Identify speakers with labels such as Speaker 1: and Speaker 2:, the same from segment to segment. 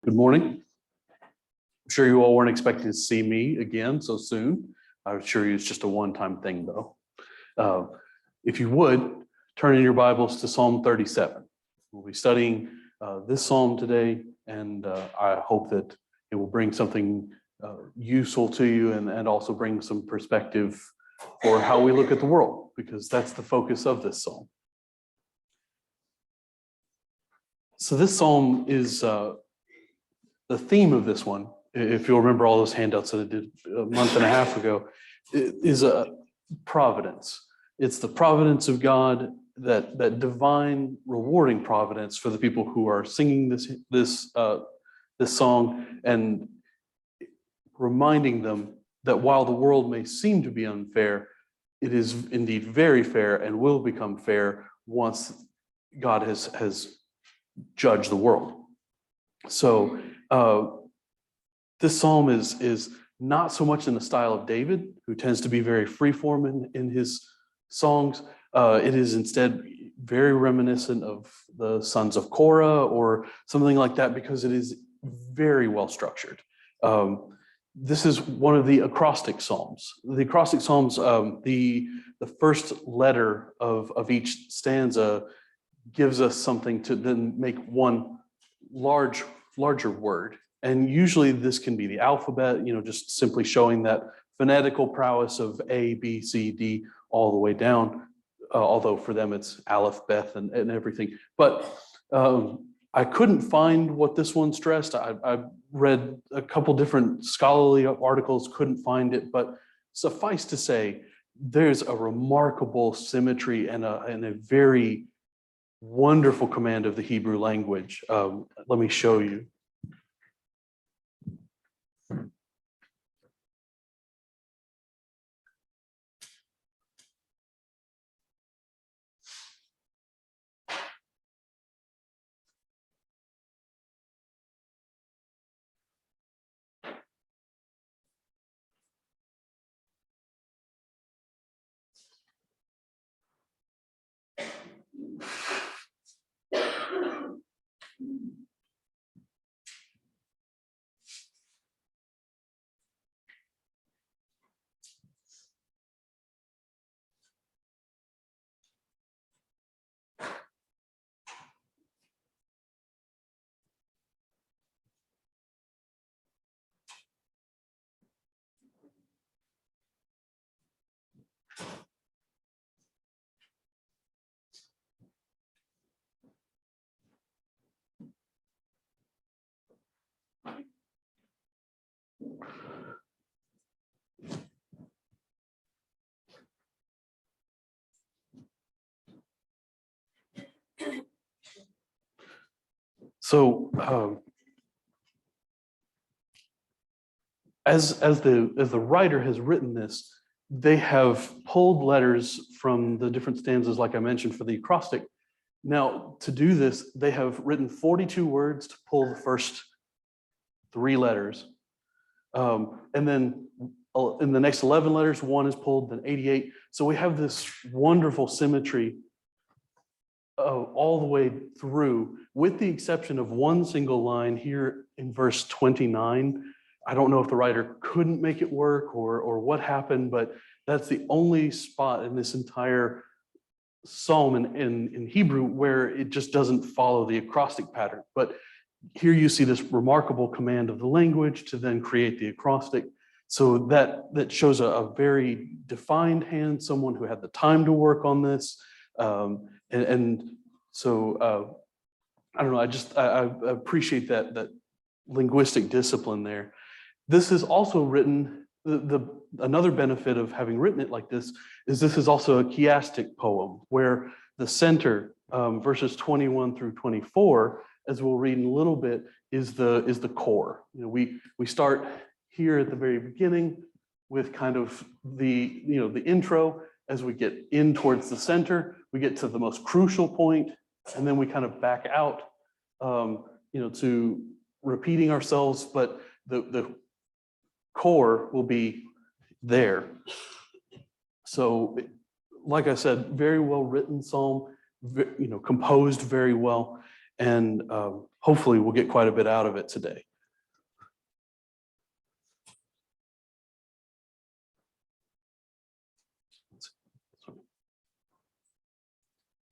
Speaker 1: Good morning. I'm sure you all weren't expecting to see me again so soon. I assure you it's just a one-time thing though. If you would, turn in your Bibles to Psalm 37. We'll be studying this psalm today, and I hope that it will bring something useful to you and also bring some perspective for how we look at the world, because that's the focus of this psalm. So this psalm is the theme of this one, if you'll remember all those handouts that I did a month and a half ago, is a providence. It's the providence of God, that divine, rewarding providence for the people who are singing this song, and reminding them that while the world may seem to be unfair, it is indeed very fair and will become fair once God has judged the world. So this psalm is not so much in the style of David, who tends to be very freeform in his songs. It is instead very reminiscent of the sons of Korah or something like that, because it is very well structured. This is one of the acrostic psalms. The acrostic psalms, the first letter of each stanza gives us something to then make one larger word. And usually this can be the alphabet, just simply showing that phonetical prowess of A, B, C, D, all the way down. Although for them it's Aleph, Beth, and everything. But I couldn't find what this one stressed. I read a couple different scholarly articles, couldn't find it, but suffice to say, there's a remarkable symmetry and a very wonderful command of the Hebrew language. Let me show you. So as the writer has written this, they have pulled letters from the different stanzas, like I mentioned, for the acrostic. Now, to do this, they have written 42 words to pull the first 3 letters. And then in the next 11 letters, 1 is pulled, then 88. So we have this wonderful symmetry all the way through, with the exception of one single line here in verse 29. I don't know if the writer couldn't make it work or what happened, but that's the only spot in this entire psalm in Hebrew where it just doesn't follow the acrostic pattern. But here you see this remarkable command of the language to then create the acrostic. So that shows a very defined hand, someone who had the time to work on this. And so I don't know, I appreciate that linguistic discipline there. This is also written, another benefit of having written it like this is also a chiastic poem, where the center, verses 21 through 24, as we'll read in a little bit, is the core. We start here at the very beginning with kind of the intro. As we get in towards the center, we get to the most crucial point, and then we kind of back out, to repeating ourselves, but the core will be there. So, like I said, very well written psalm, composed very well, and hopefully we'll get quite a bit out of it today.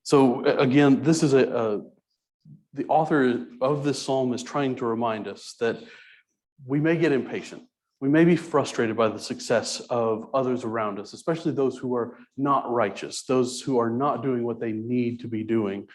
Speaker 1: So again, this is the author of this psalm is trying to remind us that we may get impatient. We may be frustrated by the success of others around us, especially those who are not righteous, those who are not doing what they need to be doing.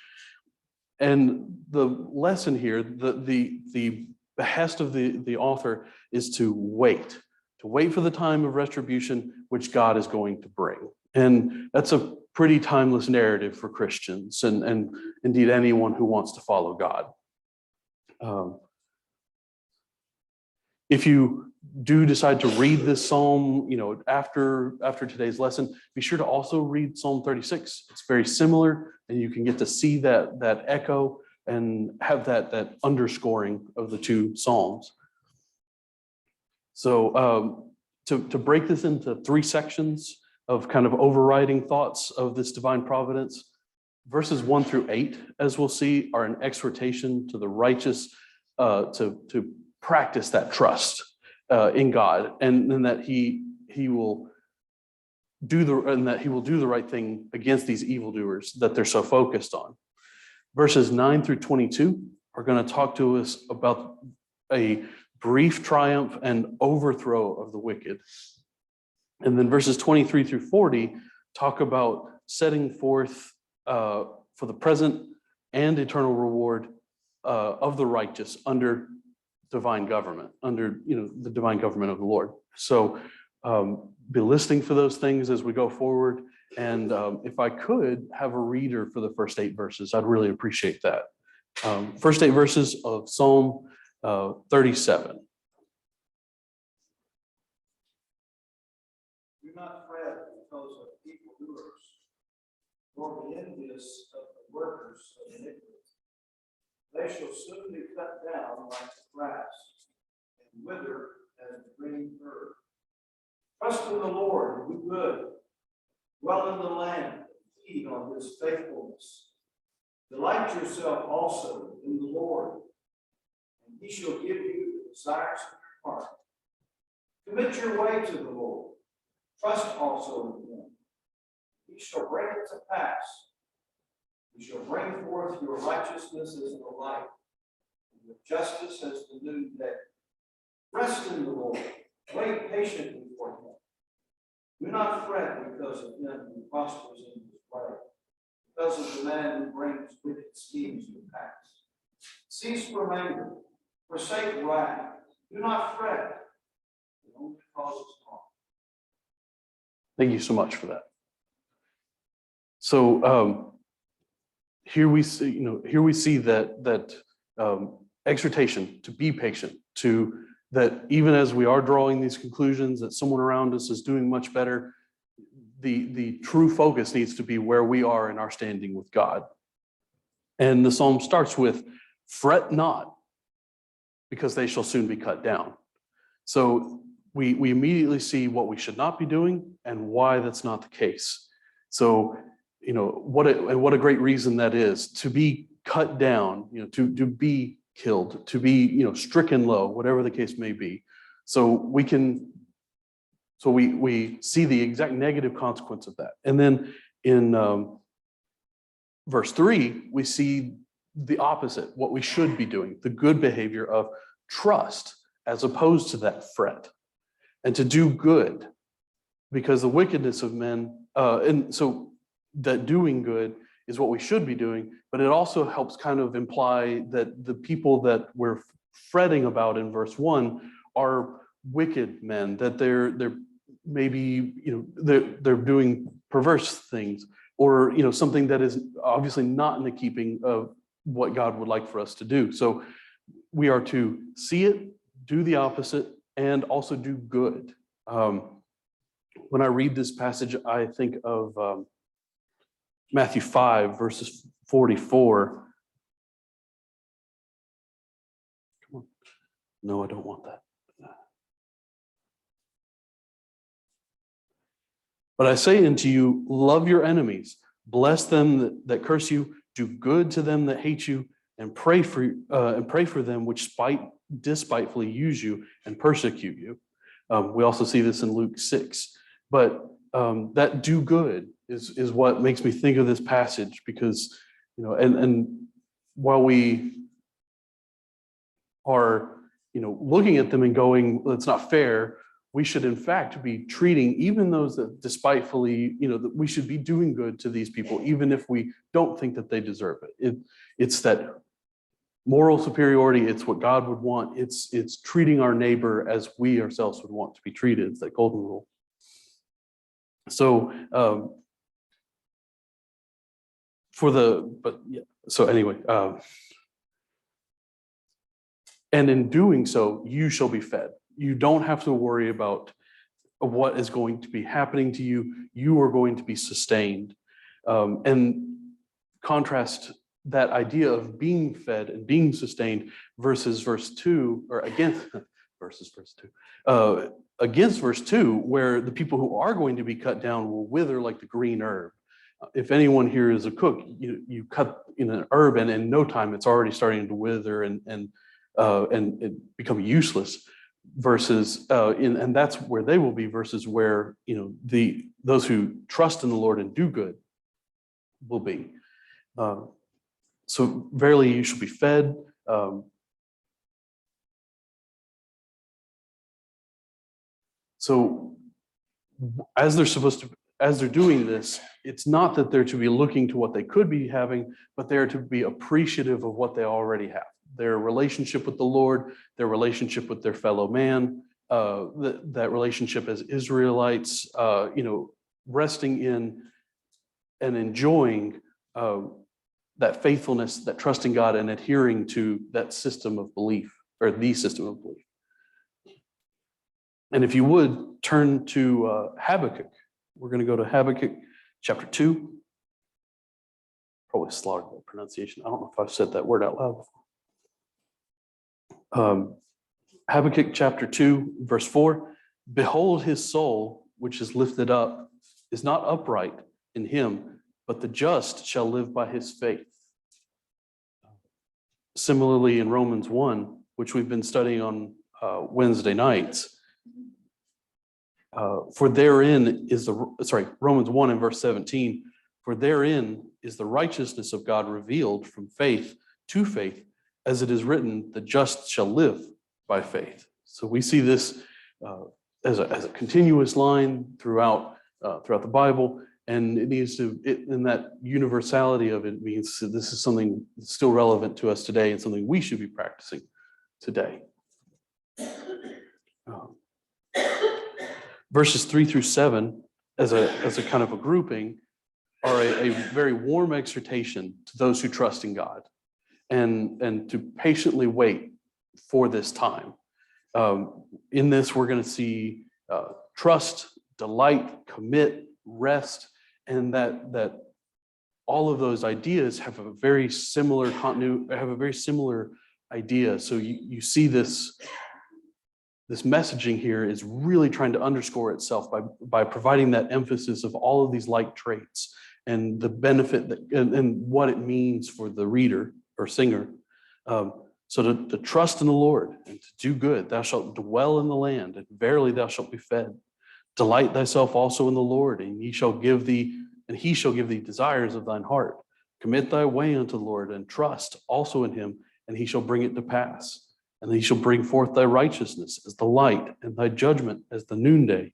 Speaker 1: And the lesson here, the behest of the author is to wait for the time of retribution which God is going to bring. And that's a pretty timeless narrative for Christians and indeed anyone who wants to follow God. If you do decide to read this psalm, after today's lesson, be sure to also read Psalm 36. It's very similar, and you can get to see that echo and have that underscoring of the two psalms. So to break this into three sections of kind of overriding thoughts of this divine providence, verses 1 through 8, as we'll see, are an exhortation to the righteous to practice that trust in God, and that he will do the right thing against these evildoers that they're so focused on. Verses 9 through 22 are going to talk to us about a brief triumph and overthrow of the wicked. And then verses 23 through 40 talk about setting forth for the present and eternal reward of the righteous under divine government, under the divine government of the Lord. So be listening for those things as we go forward. And if I could have a reader for the first 8 verses, I'd really appreciate that. First 8 verses of Psalm 37.
Speaker 2: Do not fret because of evildoers, nor be envious of the workers of iniquity. They shall soon be cut down like the grass, and wither as the green herb. Trust in the Lord, and do good. Dwell in the land, and feed on his faithfulness. Delight yourself also in the Lord, and he shall give you the desires of your heart. Commit your way to the Lord. Trust also in him. He shall bring it to pass. He shall bring forth your righteousness as the light, and your justice as the noonday. Rest in the Lord. Wait patiently for him. Do not fret because of him who prospers in his way, because of the man who brings wicked schemes to pass. Cease from anger, forsake wrath. Do not fret. It only causes harm.
Speaker 1: Thank you so much for that. So here we see that exhortation to be patient, to that even as we are drawing these conclusions that someone around us is doing much better, the true focus needs to be where we are in our standing with God. And the psalm starts with, fret not, because they shall soon be cut down. So we immediately see what we should not be doing and why that's not the case. So, what a great reason that is, to be cut down, to be killed, to be, stricken low, whatever the case may be. So we see the exact negative consequence of that. And then in verse 3, we see the opposite, what we should be doing, the good behavior of trust as opposed to that fret, and to do good, because the wickedness of men, and so that doing good is what we should be doing, but it also helps kind of imply that the people that we're fretting about in verse 1 are wicked men, that they're maybe, they're doing perverse things, or, something that is obviously not in the keeping of what God would like for us to do. So we are to see it, do the opposite, and also do good. When I read this passage, I think of Matthew 5, verses 44. Come on. No, I don't want that. But I say unto you, love your enemies, bless them that curse you, do good to them that hate you, and pray for them which despitefully use you and persecute you. We also see this in Luke 6. But that do good is what makes me think of this passage, because, and while we are, looking at them and going, well, it's not fair, we should in fact be treating even those that despitefully, that we should be doing good to these people, even if we don't think that they deserve it. It's that moral superiority. It's what God would want. It's treating our neighbor as we ourselves would want to be treated. It's that golden rule. So, and in doing so, you shall be fed. You don't have to worry about what is going to be happening to you. You are going to be sustained. And contrast that idea of being fed and being sustained versus verse 2, or against versus verse 2, against verse 2, where the people who are going to be cut down will wither like the green herb. If anyone here is a cook, you cut in an herb, and in no time it's already starting to wither and become useless. Versus, and that's where they will be. Versus where those who trust in the Lord and do good will be. So verily you shall be fed. So as they're doing this, it's not that they're to be looking to what they could be having, but they're to be appreciative of what they already have. Their relationship with the Lord, their relationship with their fellow man, that relationship as Israelites, resting in and enjoying that faithfulness, that trust in God, and adhering to that system of belief, or the system of belief. And if you would turn to Habakkuk, we're going to go to Habakkuk chapter 2. Probably slaughtered that pronunciation. I don't know if I've said that word out loud before. Habakkuk chapter 2, verse 4. Behold, his soul, which is lifted up, is not upright in him, but the just shall live by his faith. Similarly, in Romans 1, which we've been studying on Wednesday nights, Romans 1 and verse 17, for therein is the righteousness of God revealed from faith to faith, as it is written, the just shall live by faith. So we see this as a continuous line throughout the Bible, and it needs to, in that universality of it, means this is something that's still relevant to us today and something we should be practicing today. Verses 3 through 7, as a kind of a grouping, are a very warm exhortation to those who trust in God and to patiently wait for this time. In this, we're going to see trust, delight, commit, rest, and that all of those ideas have a very similar idea. So you see this messaging here is really trying to underscore itself by providing that emphasis of all of these like traits and the benefit and what it means for the reader or singer. So to trust in the Lord and to do good, thou shalt dwell in the land, and verily thou shalt be fed. Delight thyself also in the Lord, and he shall give thee desires of thine heart. Commit thy way unto the Lord, and trust also in him, and he shall bring it to pass. And he shall bring forth thy righteousness as the light, and thy judgment as the noonday.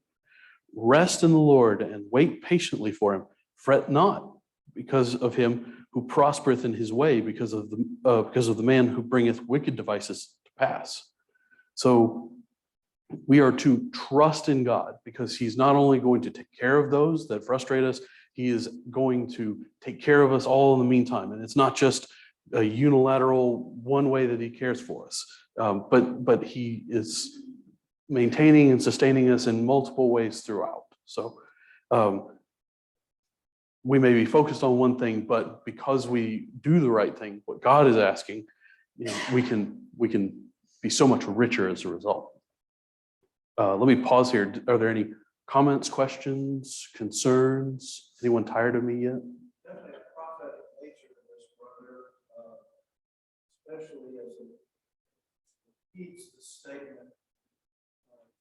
Speaker 1: Rest in the Lord, and wait patiently for him. Fret not because of him who prospereth in his way, because of the man who bringeth wicked devices to pass. So we are to trust in God, because he's not only going to take care of those that frustrate us, he is going to take care of us all in the meantime. And it's not just a unilateral one way that he cares for us, but he is maintaining and sustaining us in multiple ways throughout. So we may be focused on one thing, but because we do the right thing, what God is asking, we can be so much richer as a result. Let me pause here. Are there any comments, questions, concerns? Anyone tired of me yet?
Speaker 2: Definitely a prophetic nature to this, brother. repeats the statement,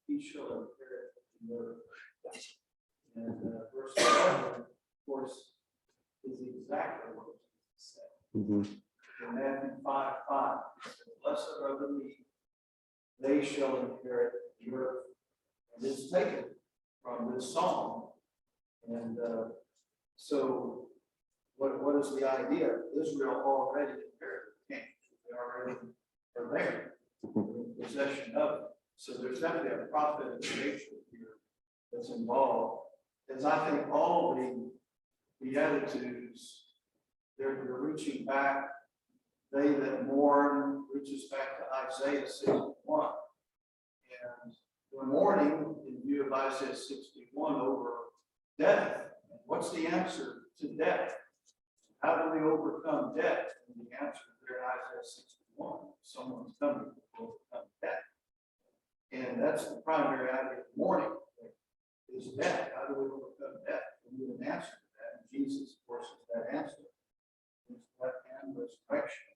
Speaker 2: he shall inherit the earth. And verse 11, of course, is exactly what Jesus said. In Matthew 5:5, it says, blessed are the meek, they shall inherit the earth. And it's taken from this psalm. And so what is the idea? Israel already inherited the kingdom. They already are there, in possession of it. So there's definitely a prophetic nature here that's involved. As I think all the Beatitudes, they're reaching back. They that mourn reaches back to Isaiah 61. And we're mourning in view of Isaiah 61 over death. And what's the answer to death? How do we overcome death? And the answer there in Isaiah 61, someone's coming to overcome death. And that's the primary idea of mourning, is death. How do we overcome death? We need an answer to that. And Jesus, of course, is that answer. It's death and resurrection.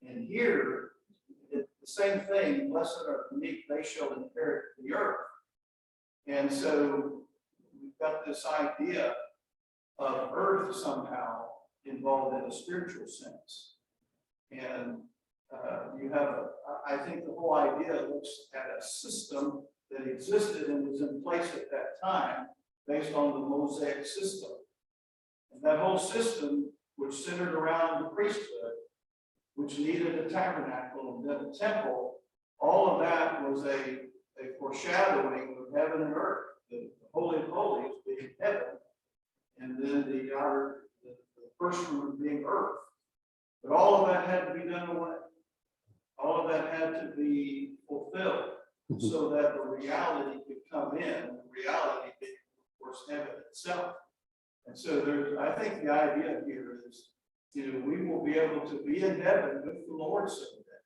Speaker 2: And here, the same thing, blessed are the meek, they shall inherit the earth. And so we've got this idea of earth somehow involved in a spiritual sense. And you have, I think the whole idea looks at a system that existed and was in place at that time based on the Mosaic system. And that whole system, which centered around the priesthood, which needed a tabernacle and then a temple, all of that was a foreshadowing of heaven and earth, the Holy of Holies being heaven, and then the first room being earth. But all of that had to be done away. All of that had to be fulfilled so that the reality could come in, and the reality being, of course, heaven itself. And so I think the idea here is, we will be able to be in heaven with the Lord someday.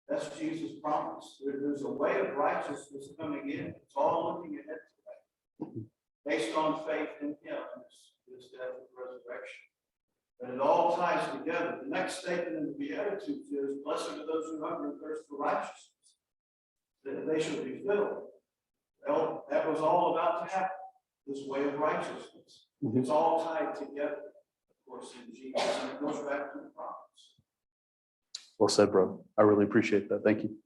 Speaker 2: That's Jesus' promise. There's a way of righteousness coming in. It's all looking ahead to that, based on faith in Him, His death and resurrection. But it all ties together. The next statement in the Beatitudes is, blessed are those who hunger and thirst for righteousness, that they shall be filled. Well, that was all about to happen, this way of righteousness. It's all tied together, of course, in Jesus, and it goes back to the promise.
Speaker 1: Well said, bro. I really appreciate that. Thank you.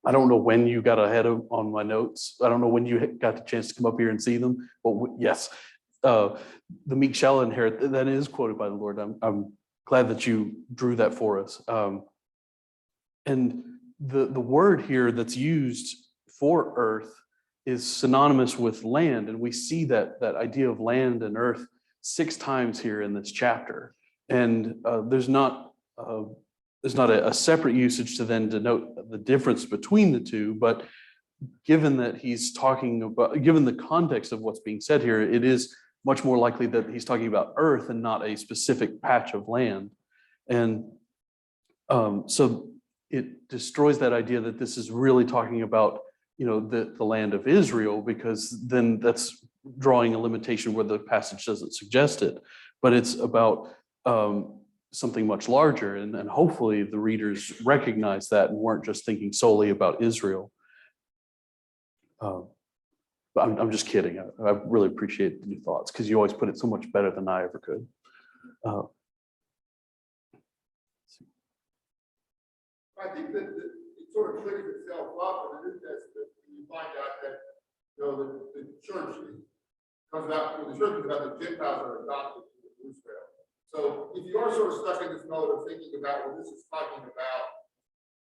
Speaker 1: I don't know when you got ahead on my notes. I don't know when you got the chance to come up here and see them, but yes, the meek shall inherit. That is quoted by the Lord. I'm glad that you drew that for us. And the word here that's used for earth is synonymous with land, and we see that idea of land and earth 6 times here in this chapter. And there's not a separate usage to then denote the difference between the two, but given that he's talking about, given the context of what's being said here, it is much more likely that he's talking about earth and not a specific patch of land. And so it destroys that idea that this is really talking about, the land of Israel, because then that's drawing a limitation where the passage doesn't suggest it, but it's about something much larger, and hopefully the readers recognize that and weren't just thinking solely about Israel. But I'm just kidding. I really appreciate your thoughts, because you always put it so much better than I ever could.
Speaker 3: I think that it sort of clears itself up in the New Testament when you find out that the church comes out, the church is about the Gentiles are adopted to Israel. So if you are sort of stuck in this mode of thinking about, well, this is talking about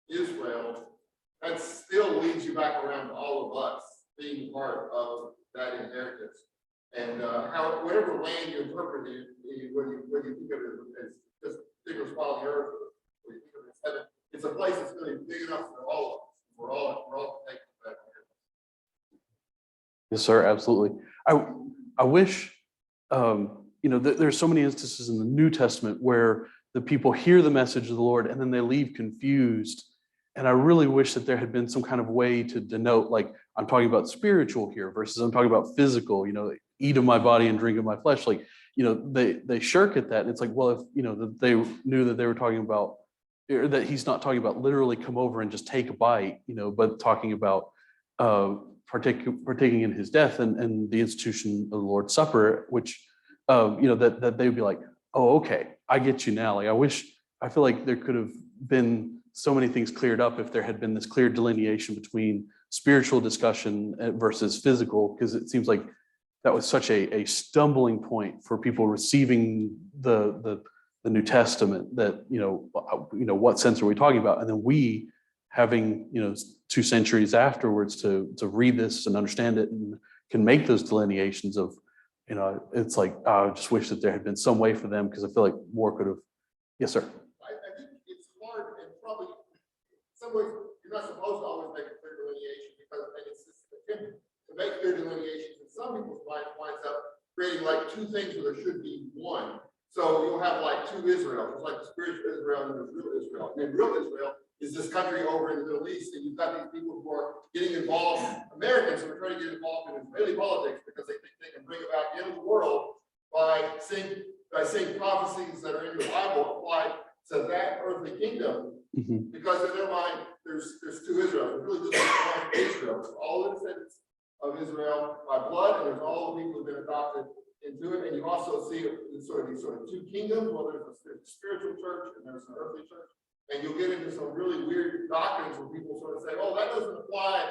Speaker 3: Israel, that still leads you back around to all of us being part of that inheritance. And whatever land you interpret it, when you think of it as just particular spot on the earth, when you think of it as heaven, it's a place that's going to be big enough for all of us. We're all taking that here.
Speaker 1: Yes, sir, absolutely. I wish, there's so many instances in the New Testament where the people hear the message of the Lord and then they leave confused. And I really wish that there had been some kind of way to denote, like, I'm talking about spiritual here versus I'm talking about physical, eat of my body and drink of my flesh. Like, they shirk at that. And it's like, well, if, they knew that they were talking about or that he's not talking about literally come over and just take a bite, but talking about partaking in his death and the institution of the Lord's Supper, which, that they would be like, oh, okay, I get you now. Like, I feel like there could have been so many things cleared up if there had been this clear delineation between spiritual discussion versus physical, because it seems like that was such a stumbling point for people receiving the New Testament that, what sense are we talking about? And then we having, 2 centuries afterwards to read this and understand it and can make those delineations of, it's like, I just wish that there had been some way for them, because I feel like more could have. Yes, sir.
Speaker 3: I think it's hard, and probably in some ways you're not supposed to always make a clear delineation, because it's just attempt to make clear delineations in some people's minds winds up creating like 2 things where there should be one. So you'll have like 2 Israel. There's like the spiritual Israel and there's real Israel. And real Israel is this country over in the Middle East, and you've got these people who are getting involved, Americans who are trying to get involved in Israeli politics because they think they can bring about the end of the world by saying prophecies that are in the Bible applied to that earthly kingdom.
Speaker 1: Mhm.
Speaker 3: Because in their mind, there's 2 Israel. There's really just one Israel. There's all the descendants of Israel by blood, and there's all the people who've been adopted into it. And you also see these sort of 2 kingdoms. Well, there's a spiritual church and there's an earthly church. And you'll get into some really weird doctrines where people sort of say, oh, that doesn't apply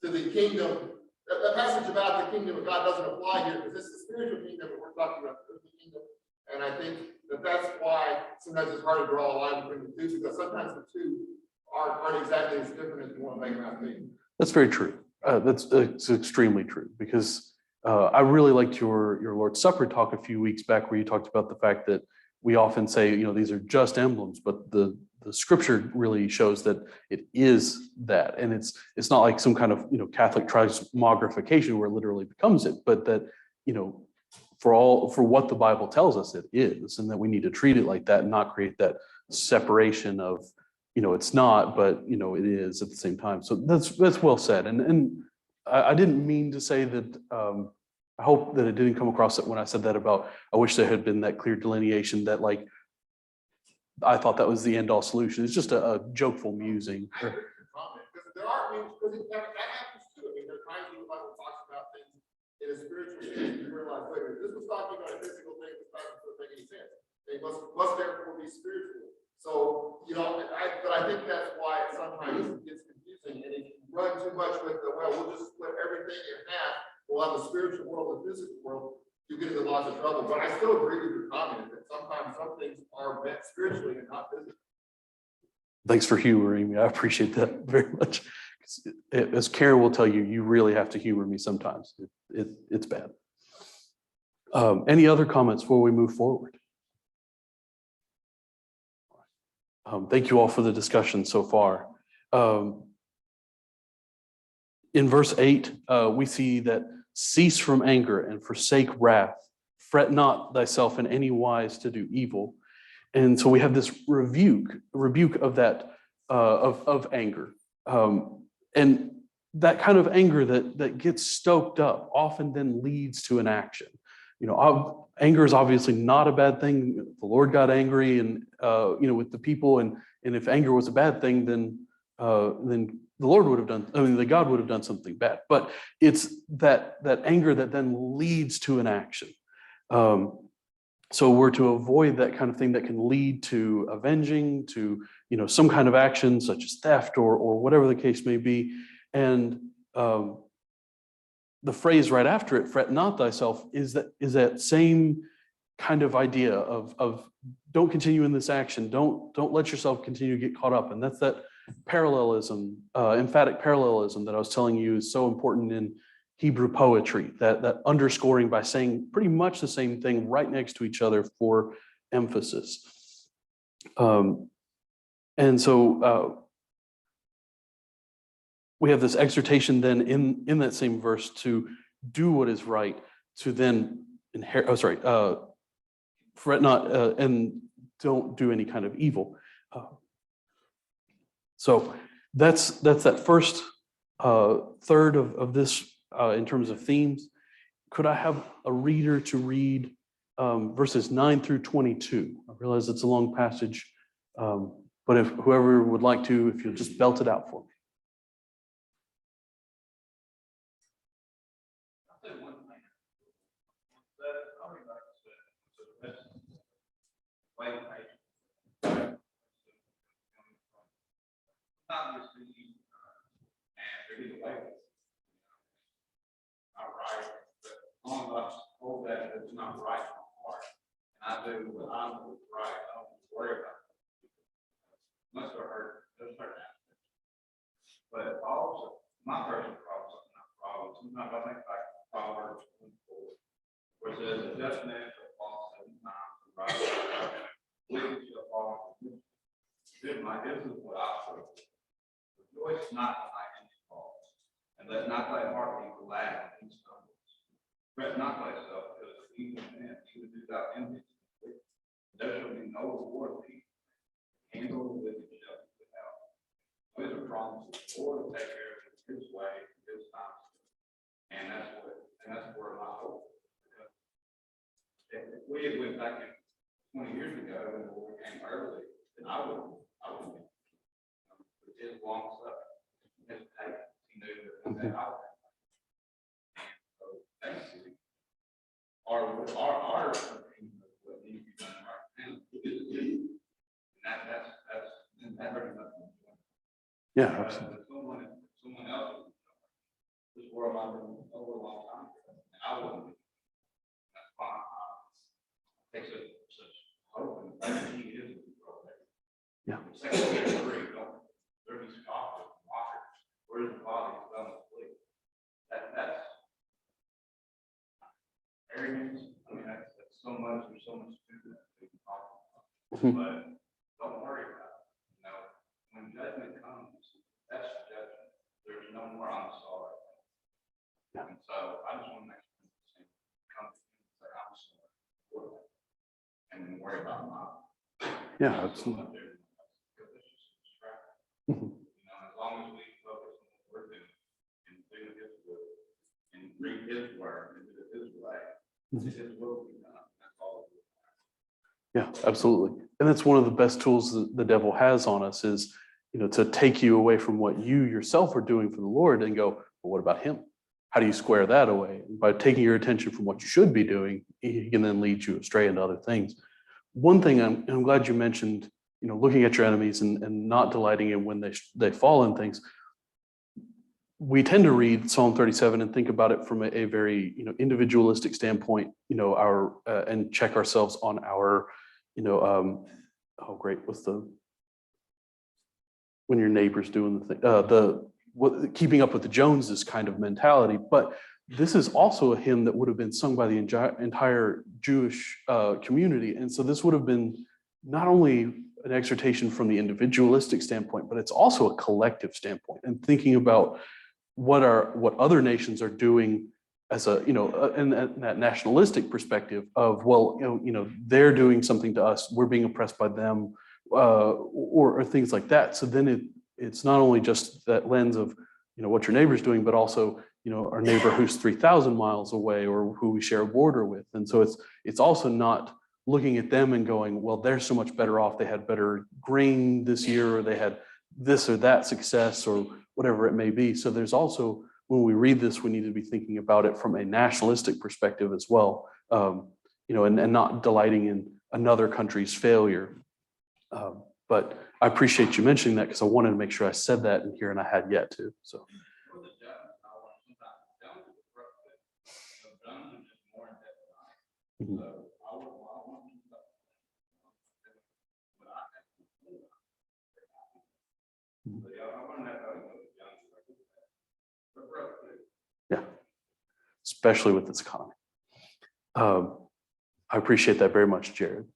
Speaker 3: to the kingdom. That passage about the kingdom of God doesn't apply here, because this is the spiritual kingdom, but we're talking about the earthly kingdom. And I think that's why sometimes it's hard to draw a line between the 2, because sometimes the 2 aren't exactly as different as you want to make them out to be.
Speaker 1: That's very true. It's extremely true, because I really liked your Lord's Supper talk a few weeks back, where you talked about the fact that we often say, these are just emblems, but the scripture really shows that it is that. And it's not like some kind of, Catholic transmogrification where it literally becomes it, but that, for what the Bible tells us it is, and that we need to treat it like that and not create that separation of, it's not, but, it is at the same time. So that's well said. And I didn't mean to say that, I hope that it didn't come across that when I said that about, I wish there had been that clear delineation that, like, I thought that was the end all solution. It's just a jokeful musing.
Speaker 3: Because there are, because that happens too. I mean, there are times when the Bible talks about things in a spiritual sense, you realize, wait a minute, this was talking about a physical thing, this doesn't make any sense. They must therefore be spiritual. So, but I think that's why it sometimes gets confusing. And if you run too much with we'll just split everything in half, we'll have the spiritual world and the physical world, you get into lots of trouble. But I still agree with your comment that sometimes some things are meant spiritually and not physically.
Speaker 1: Thanks for humoring me. I appreciate that very much. As Karen will tell you, you really have to humor me sometimes. It's bad. Any other comments before we move forward? Thank you all for the discussion so far. In verse 8, we see that cease from anger and forsake wrath. Fret not thyself in any wise to do evil. And so we have this rebuke of that, of anger. And that kind of anger that gets stoked up often then leads to an action. Anger is obviously not a bad thing. The Lord got angry and, with the people. And if anger was a bad thing, then the Lord would have done, the God would have done something bad. But it's that anger that then leads to an action. So we're to avoid that kind of thing that can lead to avenging, to, some kind of action such as theft or whatever the case may be. And the phrase right after it, fret not thyself, is that same kind of idea of don't continue in this action. Don't let yourself continue to get caught up. And that's that parallelism, emphatic parallelism that I was telling you is so important in Hebrew poetry, that underscoring by saying pretty much the same thing right next to each other for emphasis. And so we have this exhortation then in that same verse to do what is right, to then inherit, fret not and don't do any kind of evil. So that's that first third of this in terms of themes. Could I have a reader to read verses 9 through 22? I realize it's a long passage, but But if whoever would like to, if you'll just belt it out for me.
Speaker 4: Obviously, and they're either way. Not right, but as long as I hold that it's not right in my heart, and I do what I know is right, I don't worry about it. Must have hurt, does hurt that. But also, my personal problem is not problem. Sometimes I think like Proverbs 24, where it says, "The just man shall fall 7 times, and rise up. Wicked shall fall." This is what I feel. Rejoice not in thy enemy falls, and let not thy heart be glad when he stumbles. Fret not thyself because of evil men, even do thou envy. There shall be no reward of evil. Handle the wicked shall be without. Those are promises. The Lord will take care of it his way, his time. And that's where my hope is. If we had went back in 20 years ago and the Lord came early, then I wouldn't be. His long suffering, his patience, he knew that one day I would. So thankfully, our what needs to be done right now is good. And that hurts nothing.
Speaker 1: Yeah, absolutely.
Speaker 4: Someone else, this world I've been over a long time ago, and I wouldn't be. That's fine. Takes such hope and he is the world.
Speaker 1: Yeah.
Speaker 4: Second Peter 3, don't there be scoffers, mockers. Where is the body of them asleep? That's arrogance. I mean, that's so much. There's so much to that we can talk about. But don't worry about it. You know, when judgment comes, that's judgment. There's no more I'm sorry. And so I just want to make sure you come to him and say, I'm sorry for that. And then worry about mine.
Speaker 1: Yeah, absolutely.
Speaker 4: You know, as long as we focus on what we're doing and do his will and read his word and do it his way, his will be done. That's all.
Speaker 1: Yeah, absolutely. And that's one of the best tools that the devil has on us is, to take you away from what you yourself are doing for the Lord and go, well, what about him? How do you square that away? And by taking your attention from what you should be doing, he can then lead you astray into other things. One thing I'm glad you mentioned, looking at your enemies and not delighting in when they fall in things. We tend to read Psalm 37 and think about it from a very, individualistic standpoint, and check ourselves on our, oh great, when your neighbor's doing the thing, keeping up with the Joneses kind of mentality. But this is also a hymn that would have been sung by the entire Jewish community. And so this would have been not only an exhortation from the individualistic standpoint, but it's also a collective standpoint and thinking about what other nations are doing as in that nationalistic perspective of, well, they're doing something to us, we're being oppressed by them, or things like that. So then it's not only just that lens of, what your neighbor's doing, but also, our neighbor who's 3,000 miles away or who we share a border with. And so it's also not looking at them and going, well, they're so much better off. They had better grain this year, or they had this or that success, or whatever it may be. So there's also, when we read this, we need to be thinking about it from a nationalistic perspective as well, and not delighting in another country's failure. But I appreciate you mentioning that because I wanted to make sure I said that in here, and I had yet to. So. Mm-hmm. Yeah, especially with this economy. I appreciate that very much, Jared.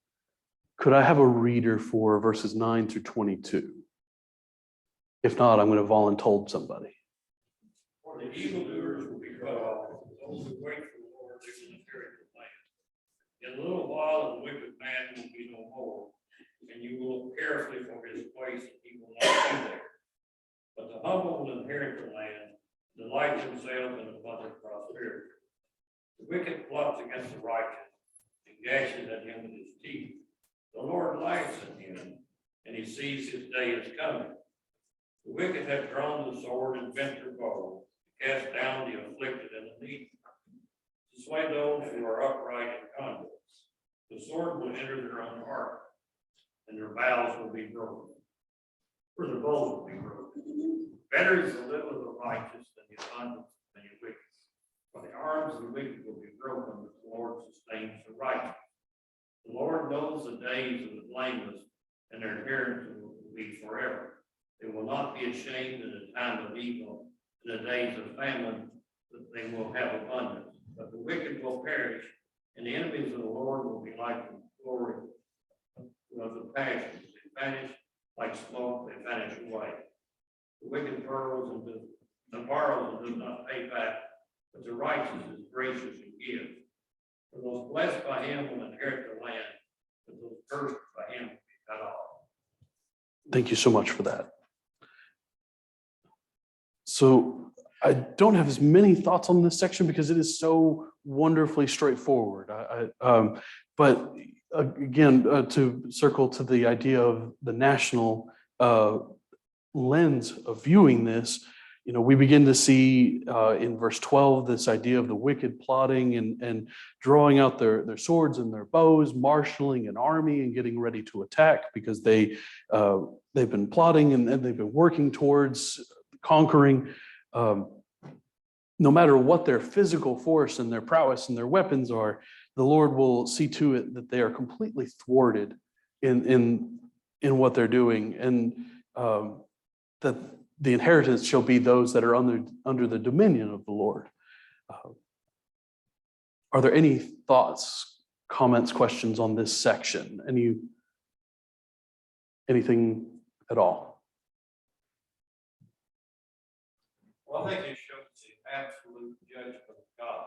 Speaker 1: Could I have a reader for verses 9 through 22? If not, I'm going to voluntold somebody.
Speaker 5: For the evildoers will be cut off, those who wait for the Lord, they will inherit the land. In a little while, the wicked man will be no more, and you will look carefully for his place, and he will not be there. But the humble will inherit the land, delight themselves in abundant prosperity. The wicked plots against the righteous, and gashes at him with his teeth. The Lord laughs at him, and he sees his day is coming. The wicked have drawn the sword and bent their bow, to cast down the afflicted and the needy, to slay those who are upright in conduct. The sword will enter their own heart, and their bows will be broken, or their bows will be broken. Better is the little of the righteous than the abundance of the wicked. For the arms of the wicked will be broken, but the Lord sustains the righteous. The Lord knows the days of the blameless, and their inheritance will be forever. They will not be ashamed in the time of evil, in the days of famine, that they will have abundance. But the wicked will perish, and the enemies of the Lord will be like the glory of the passions. They vanish like smoke, they vanish away. The wicked borrows and does not pay back, but the righteous is gracious and gives. For those blessed by him will inherit the land, but those cursed by him will be cut off.
Speaker 1: Thank you so much for that. So I don't have as many thoughts on this section because it is so wonderfully straightforward. But again, to circle to the idea of the national lens of viewing this, we begin to see in verse 12 this idea of the wicked plotting and drawing out their swords and their bows, marshaling an army and getting ready to attack because they've been plotting and they've been working towards conquering. No matter what their physical force and their prowess and their weapons are, the Lord will see to it that they are completely thwarted in what they're doing, and that the inheritance shall be those that are under the dominion of the Lord. Are there any thoughts, comments, questions on this section? Anything at all?
Speaker 5: Well, I think it shows the absolute judgment of God.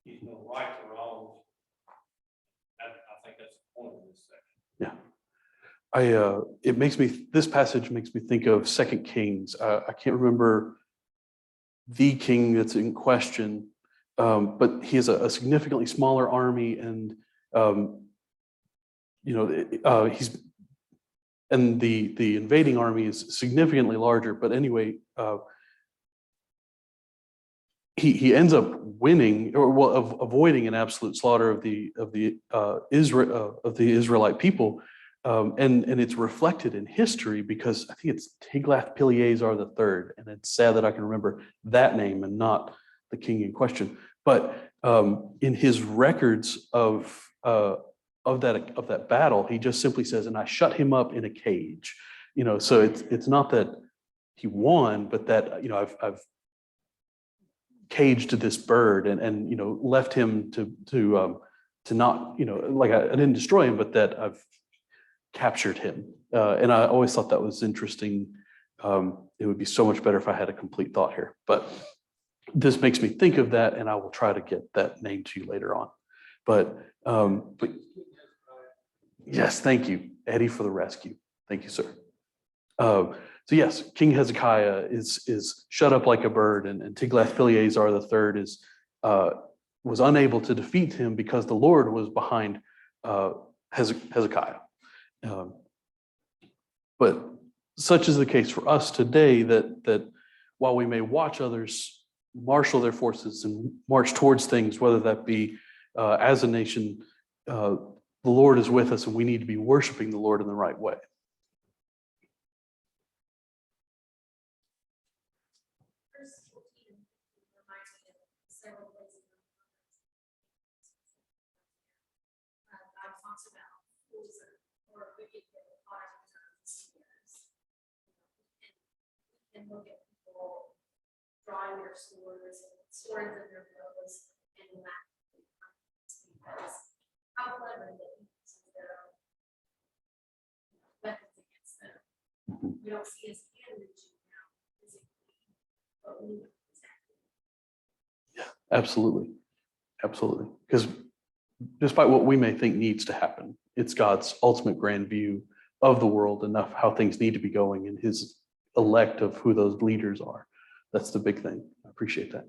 Speaker 5: He's no right or wrong. I think that's the point of this section. Yeah. This passage makes me think of 2 Kings. I can't remember the king that's in question, but he has a significantly smaller army, and the invading army is significantly larger. But anyway, he ends up winning, avoiding an absolute slaughter of the Israelite people. And it's reflected in history because I think it's Tiglath-Pileser III, and it's sad that I can remember that name and not the king in question. But in his records of that battle, he just simply says, "And I shut him up in a cage." So it's not that he won, but that I've caged this bird and left him to not I didn't destroy him, but that I've captured him. And I always thought that was interesting. It would be so much better if I had a complete thought here, but this makes me think of that, and I will try to get that name to you later on. But yes, thank you, Eddie, for the rescue. Thank you, sir. So yes, King Hezekiah is shut up like a bird, and Tiglath-Pileser III was unable to defeat him because the Lord was behind Hezekiah. But such is the case for us today, that while we may watch others marshal their forces and march towards things, whether that be as a nation, the Lord is with us, and we need to be worshiping the Lord in the right way.
Speaker 6: Verse 14 reminds me of several places in the God talks about fools or wicked people caught in their snares. And look at people drawing their swords in their bows, and laugh because how clever they use their weapons against them. We don't see his hand reaching out physically, but we know exactly.
Speaker 1: Yeah, absolutely. Because despite what we may think needs to happen, it's God's ultimate grand view of the world and of how things need to be going, and his elect of who those leaders are. That's the big thing. I appreciate that.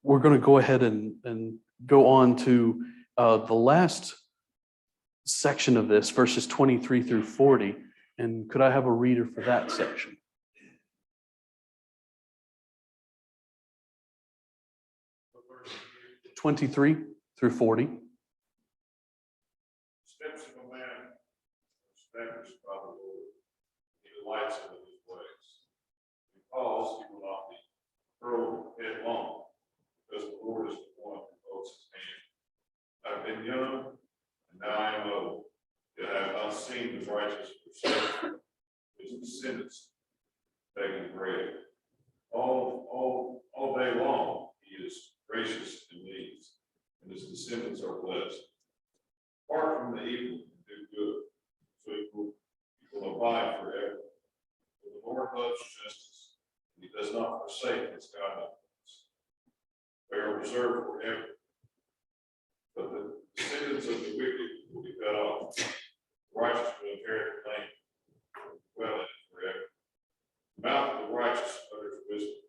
Speaker 1: We're going to go ahead and go on to the last section of this, verses 23 through 40, and could I have a reader for that section?
Speaker 5: What verse is it?
Speaker 1: 23 through 40.
Speaker 7: Steps of a man are established by the Lord. He delights in his ways. Because he will not be hurled headlong, because the Lord is the one who holds his hand. I've been young, and now I am old. Yet I have not seen the righteous forsaken, his descendants begging bread. All day long he is gracious and needs, and his descendants are blessed. Apart from the evil, do good, so it will abide forever. For the Lord loves justice, and he does not forsake his guidelines. They are reserved forever. But the descendants of the wicked will be cut off. The righteous will inherit the land, dwell in it forever. The mouth of the righteous utters wisdom,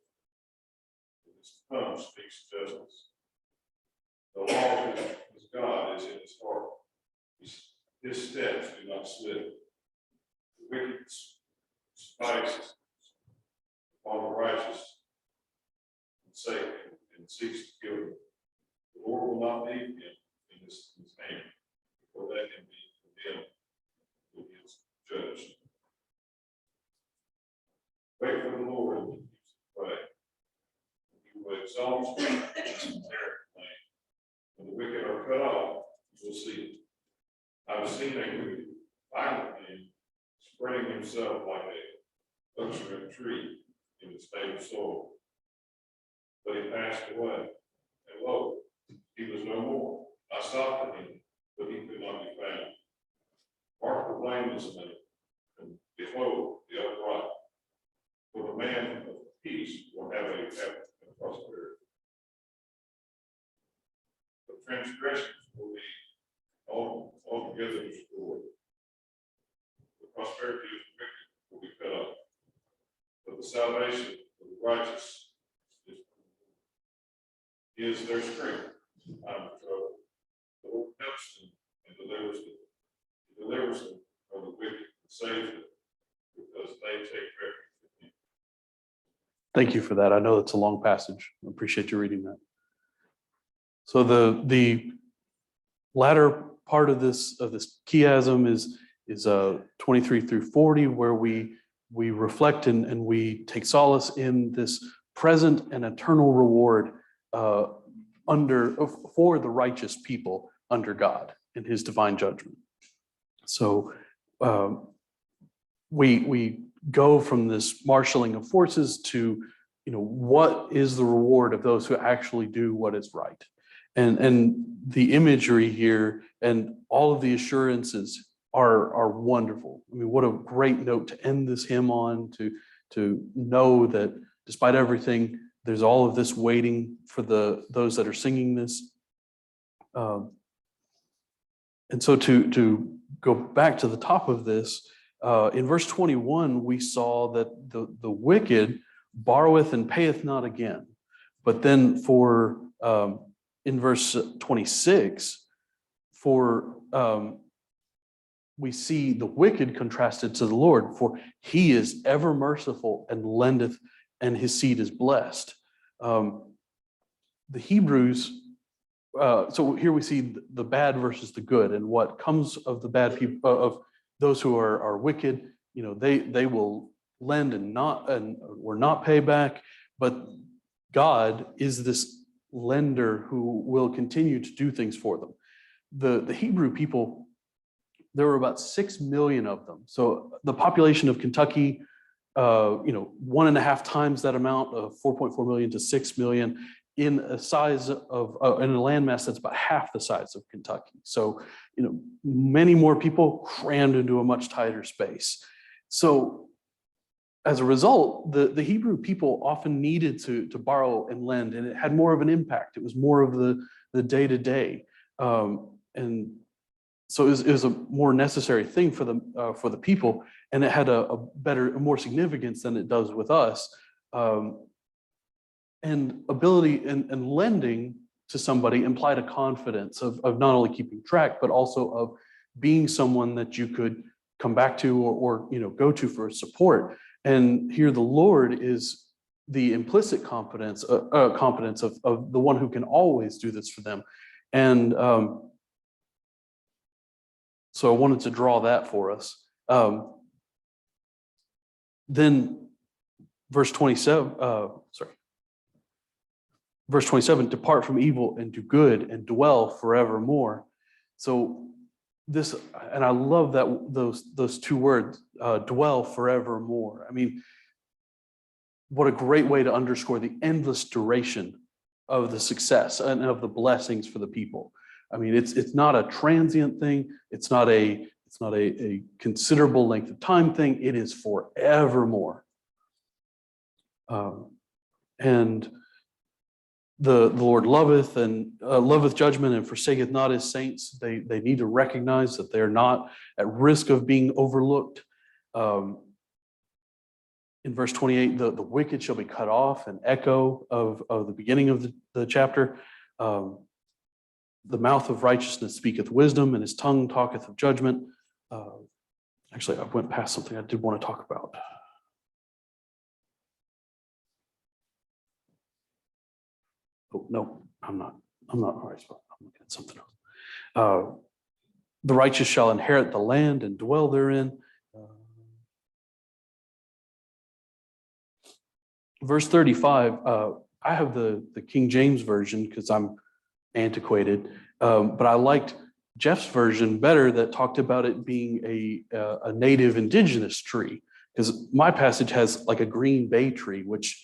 Speaker 7: and his tongue speaks justice. The law of his God is in his heart. His steps do not slip. The wicked spices upon the righteous and seeks to kill him. The Lord will not leave him in his hand, or let him be condemned when he is judged. Wait for the Lord and keep the way. He will exalt you and inherit the land. When the wicked are cut off, you will see it. I have seen a wicked, violent man spreading himself like a luxuriant tree in its native soil. But he passed away, and lo, he was no more. I sought for him, but he could not be found. Mark the blameless man, and behold the upright. For the man of peace will have a prosperity. The transgressions will be altogether destroyed. The prosperity of the wicked will be cut off. But the salvation of the righteous is their strength in time of trouble. The Lord helps them and delivers them. He delivers them from the wicked and saves them because they take refuge in him.
Speaker 1: Thank you for that. I know it's a long passage. I appreciate you reading that. So the latter part of this chiasm is 23 through 40, where we reflect and we take solace in this present and eternal reward for the righteous people under God in his divine judgment. So we go from this marshaling of forces to, what is the reward of those who actually do what is right? And the imagery here and all of the assurances are wonderful. I mean, what a great note to end this hymn on, to know that despite everything, there's all of this waiting for those that are singing this. And so to go back to the top of this, in verse 21, we saw that the wicked borroweth and payeth not again. But then in verse 26, we see the wicked contrasted to the Lord, for he is ever merciful and lendeth, and his seed is blessed. The Hebrews, so here we see the bad versus the good, and what comes of the bad people, of those who are wicked. They will lend and or not pay back, but God is this lender who will continue to do things for them. The Hebrew people, there were about 6 million of them. So the population of Kentucky, 1.5 times that amount of 4.4 million to 6 million in a size of in a landmass that's about half the size of Kentucky. So, many more people crammed into a much tighter space. So as a result, the Hebrew people often needed to borrow and lend, and it had more of an impact. It was more of the day-to-day. And so it was a more necessary thing for the people, and it had a more significance than it does with us. And ability and lending to somebody implied a confidence of not only keeping track, but also of being someone that you could come back to or go to for support. And here the Lord is the implicit confidence of the one who can always do this for them. And so I wanted to draw that for us. Then verse 27, verse 27, depart from evil and do good and dwell forevermore. So this, and I love that those two words, dwell forevermore. I mean, what a great way to underscore the endless duration of the success and of the blessings for the people. I mean, it's not a transient thing. It's not a considerable length of time thing. It is forevermore. And the Lord loveth judgment and forsaketh not his saints. They need to recognize that they're not at risk of being overlooked. In verse 28, the wicked shall be cut off, an echo of the beginning of the chapter. The mouth of righteousness speaketh wisdom, and his tongue talketh of judgment. Actually, I went past something I did want to talk about. Oh, no, I'm not on the right spot. I'm looking at something else. The righteous shall inherit the land and dwell therein. Verse 35, I have the King James version because I'm antiquated, but I liked Jeff's version better that talked about it being a native indigenous tree, because my passage has like a green bay tree, which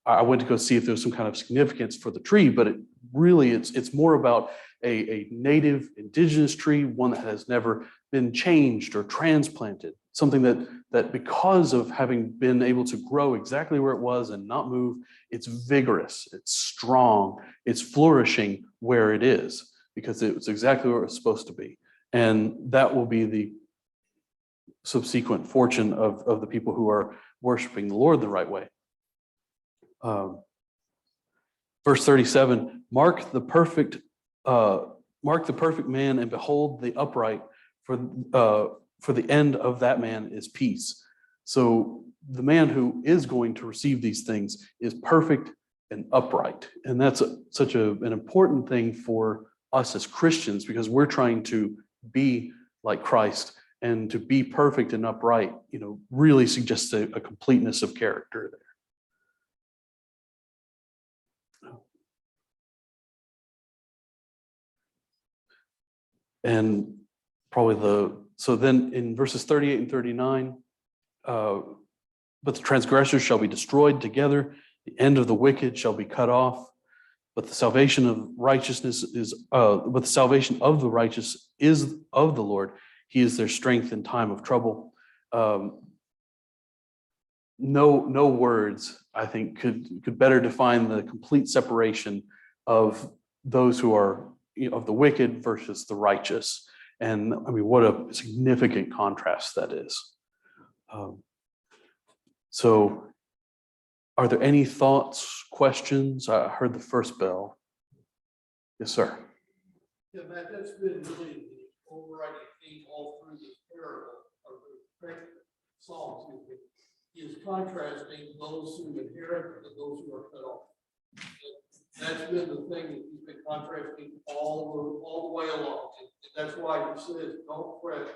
Speaker 1: I went to go see if there was some kind of significance for the tree, but it's more about a native indigenous tree, one that has never been changed or transplanted, something that because of having been able to grow exactly where it was and not move, it's vigorous, it's strong, it's flourishing where it is, because it was exactly where it was supposed to be. And that will be the subsequent fortune of the people who are worshiping the Lord the right way. Verse 37, mark the perfect man, and behold the upright, for the end of that man is peace. So the man who is going to receive these things is perfect and upright. And that's such an important thing for us as Christians, because we're trying to be like Christ, and to be perfect and upright, really suggests a completeness of character there. And probably so then in verses 38 and 39, but the transgressors shall be destroyed together, the end of the wicked shall be cut off, but the salvation of righteousness but the salvation of the righteous is of the Lord. He is their strength in time of trouble. No words, I think, could better define the complete separation of those who are of the wicked versus the righteous. And I mean, what a significant contrast that is. So are there any thoughts, questions? I heard the first bell. Yes, sir.
Speaker 2: Yeah, Matt, that's been really the overriding theme all through this parable, or the Psalms, is contrasting those who inherit and those who are cut off. That's been the thing that he's been contrasting all the way along. And that's why he says, don't fret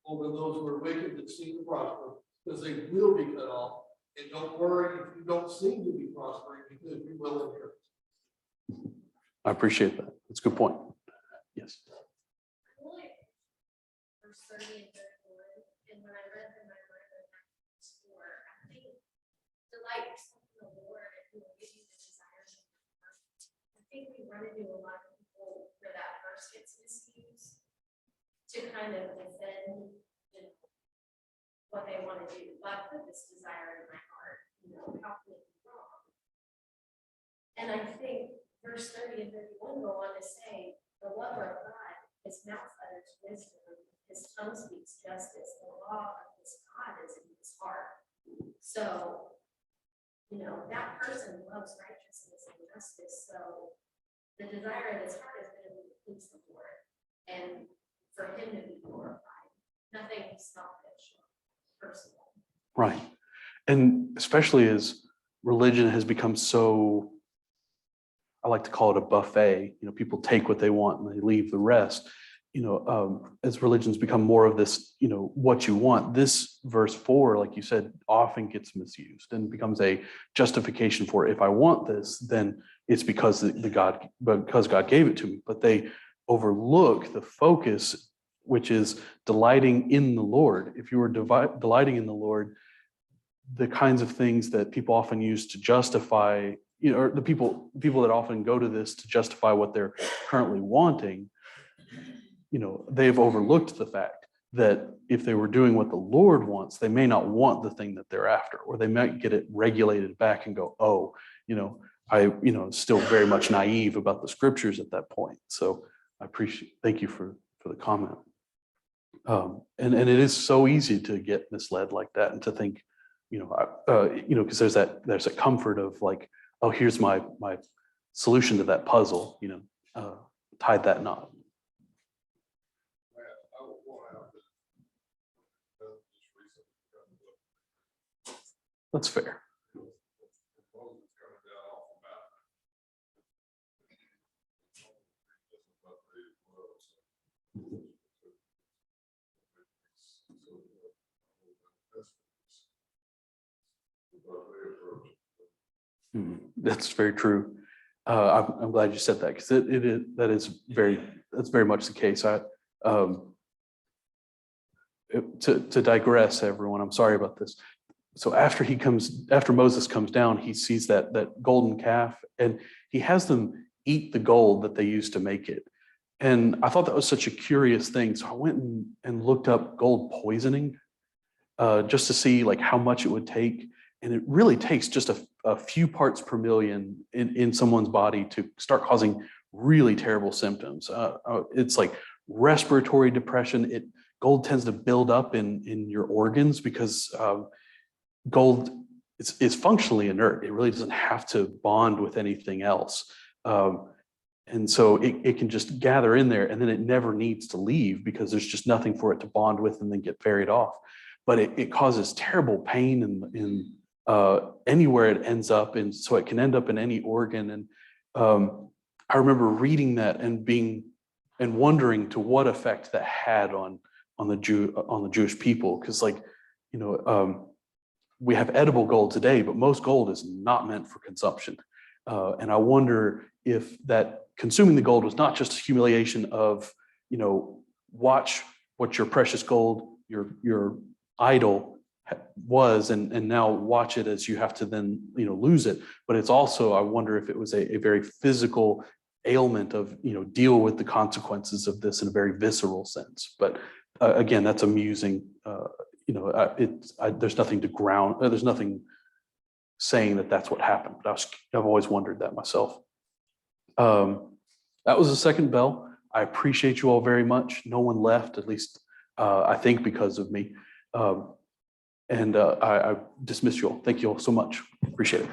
Speaker 2: over those who are wicked that seem to prosper, because they will be cut off. And don't worry if you don't seem to be prospering, because you will inherit.
Speaker 1: I appreciate that. That's a good point. Yes.
Speaker 6: Verse 30 and 31, and when I read them, I learned that I think delight yourself in the Lord, and He will give you the desires of your heart. I think we run into a lot of people where that verse gets misused to kind of defend what they want to do. God put this desire in my heart, how can it be wrong? And I think verse 30 and 31 go on to say, the lover of God, his mouth utters wisdom, his tongue speaks justice, the law of his God is in his heart. So, that person loves righteousness and justice. So the desire of his heart is going to be to please the Lord and for him to be glorified, nothing selfish or personal.
Speaker 1: Right. And especially as religion has become so, I like to call it a buffet, people take what they want and they leave the rest. As religions become more of this, what you want, this verse 4, like you said, often gets misused and becomes a justification for, if I want this, then it's because God gave it to me. But they overlook the focus, which is delighting in the Lord. If you were delighting in the Lord, the kinds of things that people often use to justify, or the people that often go to this to justify what they're currently wanting, they've overlooked the fact that if they were doing what the Lord wants, they may not want the thing that they're after, or they might get it regulated back and go, oh, still very much naive about the scriptures at that point. So thank you for the comment. And it is so easy to get misled like that and to think, because there's a comfort of like, oh, here's my solution to that puzzle, tied that knot.
Speaker 3: I will point out that just recently
Speaker 1: That's fair.
Speaker 3: coming down off the mountain.
Speaker 1: That's very true. I'm glad you said that, because that's very much the case. To digress, everyone, I'm sorry about this. So after Moses comes down, he sees that golden calf, and he has them eat the gold that they used to make it. And I thought that was such a curious thing. So I went and looked up gold poisoning, just to see like how much it would take. And it really takes just a few parts per million in someone's body to start causing really terrible symptoms. It's like respiratory depression. Gold tends to build up in your organs because gold is functionally inert. It really doesn't have to bond with anything else. And so it can just gather in there, and then it never needs to leave because there's just nothing for it to bond with and then get ferried off. But it causes terrible pain in anywhere it ends up, and so it can end up in any organ. And I remember reading that and wondering to what effect that had on the Jewish people, because we have edible gold today, but most gold is not meant for consumption. And I wonder if that consuming the gold was not just a humiliation of, watch what your precious gold, your idol was, and now watch it as you have to then, lose it. But it's also, I wonder if it was a very physical ailment of, deal with the consequences of this in a very visceral sense. But again, that's amusing. There's nothing to ground, there's nothing saying that that's what happened, but I've always wondered that myself. That was the second bell. I appreciate you all very much. No one left, at least I think because of me. And I dismiss you all. Thank you all so much. Appreciate it.